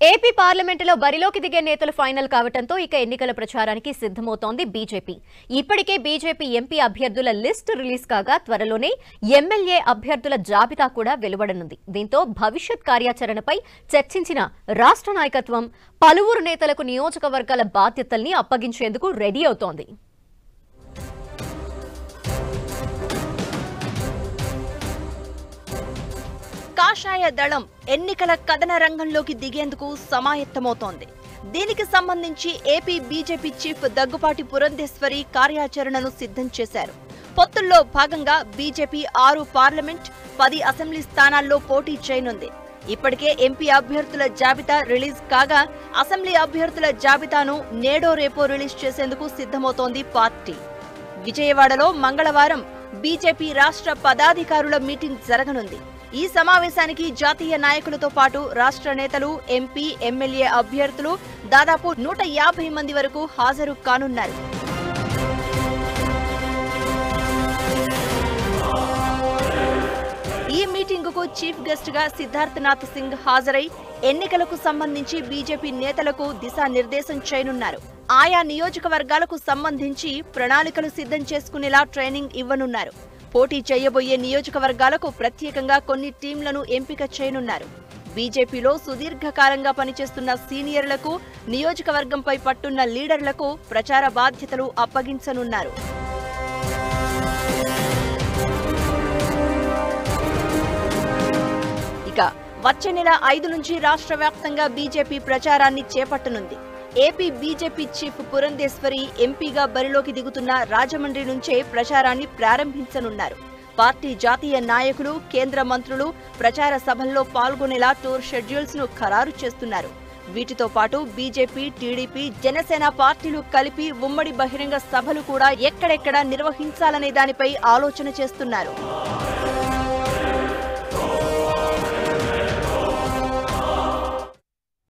AP పార్లమెంటులో బరిలోకి దిగే నేతలు ఫైనల్ కావడంతో ఇక ఎన్నికల ప్రచారానికి సిద్ధమవుతోంది బీజేపీ. ఇప్పటికే బీజేపీ ఎంపీ అభ్యర్థుల లిస్ట్ రిలీజ్ కాగా త్వరలోనే ఎమ్మెల్యే అభ్యర్థుల జాబితా కూడా వెలువడనుంది. దీంతో భవిష్యత్ కార్యాచరణపై చర్చించిన రాష్ట్ర నాయకత్వం పలువురు నేతలకు నియోజకవర్గాల బాధ్యతల్ని అప్పగించేందుకు రెడీ అవుతోంది. కాషాయ దళం ఎన్నికల కథన రంగంలోకి దిగేందుకు సమాయత్తమవుతోంది. దీనికి సంబంధించి AP BJP chief Daggubati Purandeswari కార్యాచరణను సిద్ధం చేశారు. పొత్తుల్లో భాగంగా బీజేపీ 6 పార్లమెంట్, 10 అసెంబ్లీ స్థానాల్లో పోటీ చేయనుంది. ఇప్పటికే ఎంపీ అభ్యర్థుల జాబితా రిలీజ్ కాగా అసెంబ్లీ అభ్యర్థుల జాబితాను నేడో రేపో రిలీజ్ చేసేందుకు సిద్ధమవుతోంది పార్టీ. విజయవాడలో మంగళవారం బీజేపీ రాష్ట్ర పదాధికారుల మీటింగ్ జరగనుంది. ఈ సమావేశానికి జాతీయ నాయకులతో పాటు రాష్ట్ర నేతలు, ఎంపీ, ఎమ్మెల్యే అభ్యర్థులు దాదాపు 150 మంది వరకు హాజరు కానున్నారు. ఈ మీటింగుకు చీఫ్ గెస్ట్ గా సిద్ధార్థనాథ్ సింగ్ హాజరై ఎన్నికలకు సంబంధించి బీజేపీ నేతలకు దిశానిర్దేశం చేయనున్నారు. ఆయా నియోజకవర్గాలకు సంబంధించి ప్రణాళికలు సిద్ధం చేసుకునేలా ట్రైనింగ్ ఇవ్వనున్నారు. పోటీ చేయబోయే నియోజకవర్గాలకు ప్రత్యేకంగా కొన్ని టీంలను ఎంపిక చేయనున్నారు. బీజేపీలో సుదీర్ఘకాలంగా పనిచేస్తున్న సీనియర్లకు, నియోజకవర్గంపై పట్టున్న లీడర్లకు ప్రచార బాధ్యతలు అప్పగించనున్నారు. ఇక వచ్చే నెల 5 నుంచి రాష్ట్ర వ్యాప్తంగా బీజేపీ ప్రచారాన్ని చేపట్టనుంది. ఏపీ బీజేపీ చీఫ్ పురంధేశ్వరి ఎంపీగా బరిలోకి దిగుతున్న రాజమండ్రి నుంచే ప్రచారాన్ని ప్రారంభించనున్నారు. పార్టీ జాతీయ నాయకులు, కేంద్ర మంత్రులు ప్రచార సభల్లో పాల్గొనేలా టూర్ షెడ్యూల్స్ ను ఖరారు చేస్తున్నారు. వీటితో పాటు బీజేపీ, టీడీపీ, జనసేన పార్టీలు కలిపి ఉమ్మడి బహిరంగ సభలు కూడా ఎక్కడెక్కడ నిర్వహించాలనే దానిపై ఆలోచన చేస్తున్నారు.